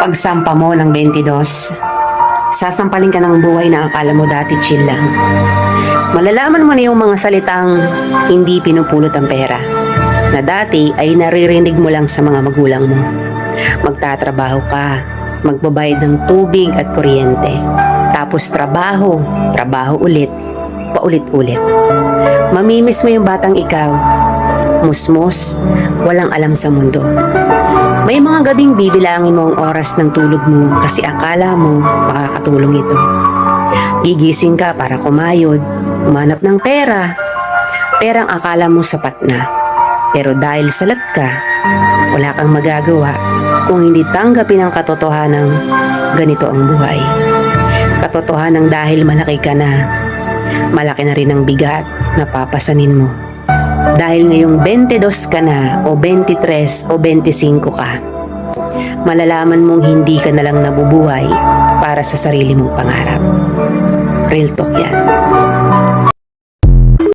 Pagsampa mo ng 22, sasampalin ka ng buhay na akala mo dati chill lang. Malalaman mo na yung mga salitang hindi pinupulot ang pera, na dati ay naririnig mo lang sa mga magulang mo. Magtatrabaho ka, magbabayad ng tubig at kuryente. Tapos trabaho, trabaho ulit, paulit-ulit. Mamimiss mo yung batang ikaw, musmos, walang alam sa mundo. May mga gabing bibilangin mo ang oras ng tulog mo kasi akala mo makakatulong ito. Gigising ka para kumayod, umanap ng pera. Perang akala mo sapat na. Pero dahil salat ka, wala kang magagawa kung hindi tanggapin ang katotohanang ganito ang buhay. Katotohanan dahil malaki ka na, malaki na rin ang bigat na papasanin mo. Dahil ngayong 22 ka na o 23 o 25 ka, malalaman mong hindi ka na lang nabubuhay para sa sarili mong pangarap. Real talk yan.